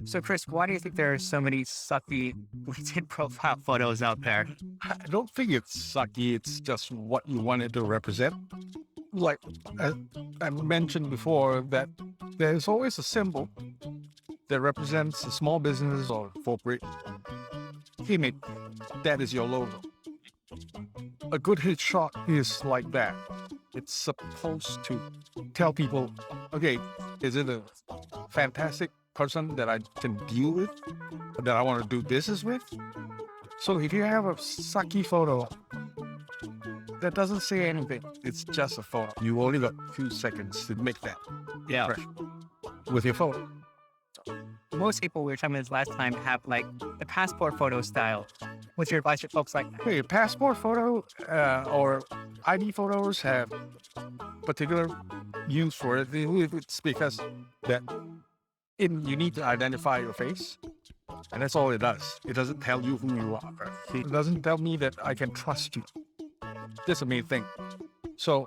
So, Chris, why do you think there are so many sucky LinkedIn profile photos out there? I don't think it's sucky. It's just what you want it to represent. Like I, I mentioned before, that there's always a symbol that represents a small business or corporate image. That is your logo. A good hit shot is like that. It's supposed to tell people, okay, is it a fantastic person that I can deal with, that I want to do business with? So if you have a sucky photo, that doesn't say anything. It's just a photo. You only got a few seconds to make that Yeah. impression with your phone. Most people we were talking about this last time have like the passport photo style. What's your advice for folks like that? Hey, passport photo or ID photos have particular use for it. It's because that you need to identify your face, and that's all it does. It doesn't tell you who you are. It doesn't tell me that I can trust you. That's the main thing. So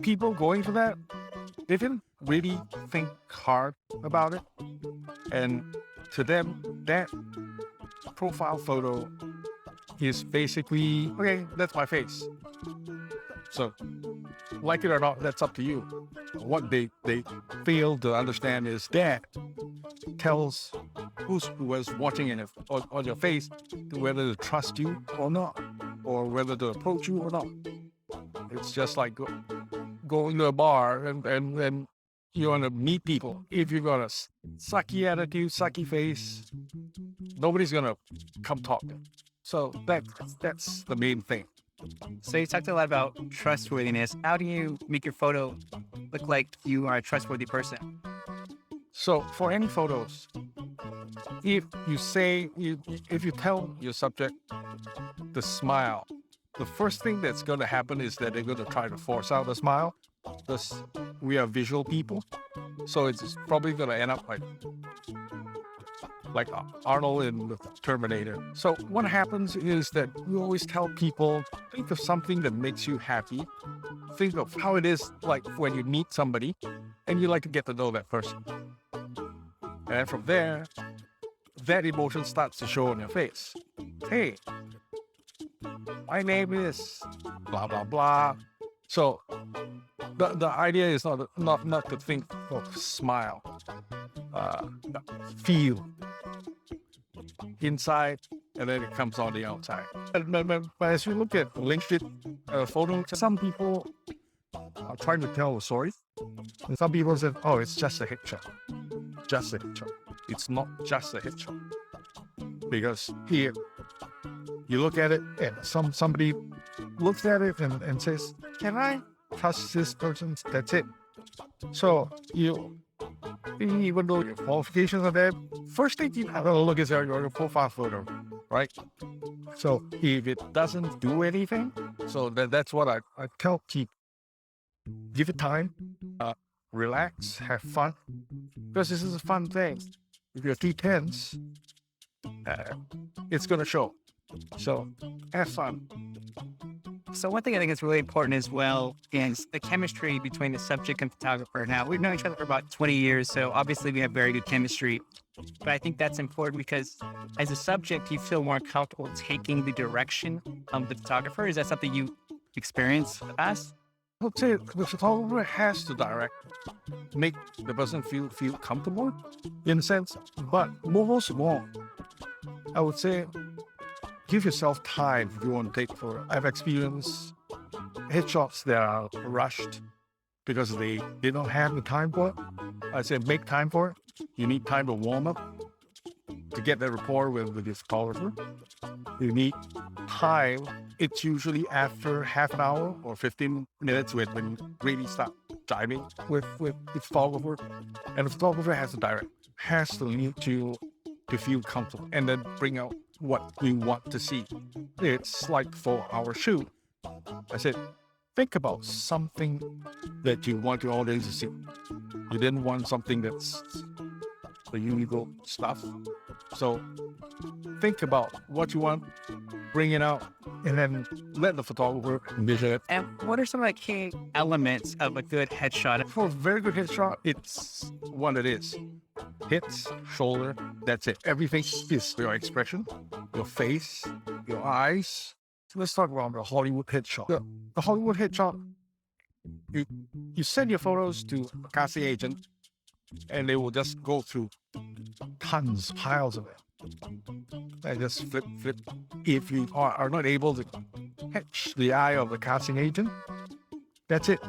people going for that, they didn't really think hard about it. And to them, that profile photo is basically, okay, that's my face. So like it or not, that's up to you. What they fail to understand is that tells who was watching it on your face whether to trust you or not, or whether to approach you or not. It's just like going to a bar and you want to meet people. If you've got a sucky attitude, sucky face, nobody's going to come talk to you. So that's the main thing. So you talked a lot about trustworthiness. How do you make your photo look like you are a trustworthy person? So for any photos, if you tell your subject to smile, the first thing that's going to happen is that they're going to try to force out a smile, because we are visual people. So it's probably going to end up like Arnold in the Terminator. So what happens is that we always tell people, think of something that makes you happy. Think of how it is like when you meet somebody and you like to get to know that person. And from there, that emotion starts to show on your face. Hey, my name is blah, blah, blah. So the idea is not to think of smile, feel inside, and then it comes on the outside. But as you look at LinkedIn photos, some people are trying to tell a story. And some people say, oh, it's just a headshot. Just a headshot. It's not just a headshot. Because here, you look at it and somebody looks at it and says, can I trust this person? That's it. So even though your qualifications are there, first thing you have to look is your profile photo, right? So if it doesn't do anything, so that's what I tell people. Give it time, relax, have fun, because this is a fun thing. If you're too tense, it's going to show. So have fun. So one thing I think is really important as well is the chemistry between the subject and photographer. Now, we've known each other for about 20 years, so obviously we have very good chemistry. But I think that's important because as a subject, you feel more comfortable taking the direction of the photographer. Is that something you experience in the past? I would say the photographer has to direct, make the person feel comfortable in a sense. But most of all, I would say give yourself time if you want to take a photo. I've experienced headshots that are rushed because they don't have the time for it. I say make time for it. You need time to warm up, to get that rapport with your photographer. You need time. It's usually after half an hour or 15 minutes when you really start diving with the photographer. And the photographer has to direct, has to need you to feel comfortable and then bring out what we want to see. It's like for our shoot, I said, think about something that you want your audience to see. You didn't want something that's the usual stuff. So think about what you want, bring it out, and then let the photographer envision it. And what are some of the key elements of a good headshot? For a very good headshot, it's what it is. hips, shoulder. That's it. Everything is your expression, your face, your eyes. So let's talk about the Hollywood headshot. The Hollywood headshot, you, you send your photos to a casting agent and they will just go through tons, piles of it. And just flip, flip. If you are not able to catch the eye of the casting agent, that's it.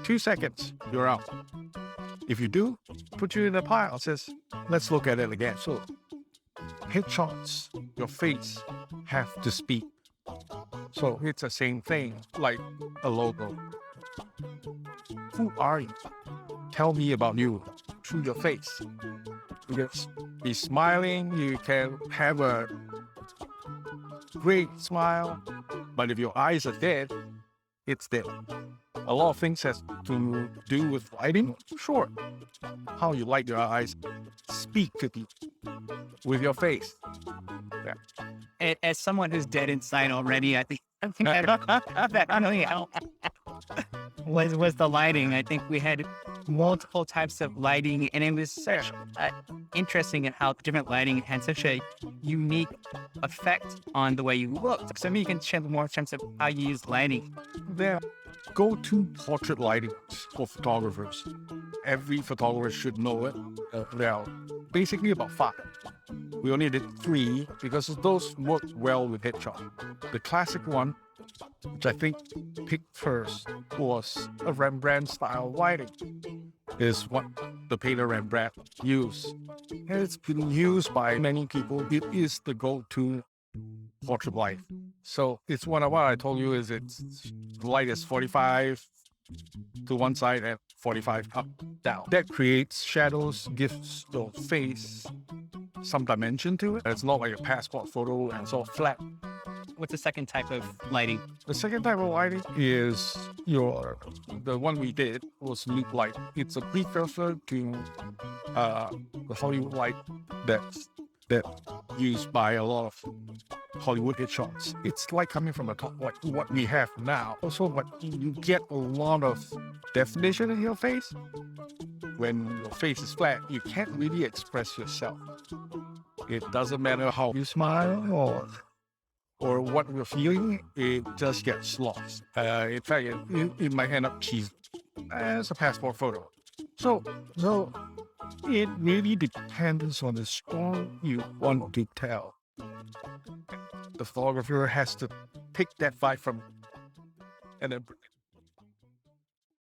2 seconds, you're out. If you do, put you in a pile. Says, let's look at it again. So, headshots, your face have to speak. So it's the same thing like a logo. Who are you? Tell me about you through your face. You can be smiling. You can have a great smile, but if your eyes are dead, it's dead. A lot of things has to do with lighting. Sure, how you light your eyes, speak to people with your face. Yeah. As someone who's dead inside already, I think that really helped. Was the lighting. I think we had multiple types of lighting, and it was such interesting in how different lighting had such a unique effect on the way you looked. So maybe you can share more in terms of how you use lighting. There go-to portrait lighting for photographers. Every photographer should know it. There are basically about 5. We only did 3 because those work well with headshot. The classic one, which I think picked first, was a Rembrandt-style lighting. Is what the painter Rembrandt used. And it's been used by many people. It is the go-to portrait light. So it's what I told you is it's light is 45 to one side and 45 up, down. That creates shadows, gives your face some dimension to it. It's not like a passport photo and it's all flat. What's the second type of lighting? The second type of lighting is the one we did was loop light. It's a precursor to the Hollywood light that's used by a lot of Hollywood headshots. It's like coming from the top, like what we have now. Also, but you get a lot of definition in your face. When your face is flat, you can't really express yourself. It doesn't matter how you smile or what you're feeling, it just gets lost. In fact, it might end up cheesy as a passport photo. So it really depends on the story you want to tell. The photographer has to pick that vibe from and then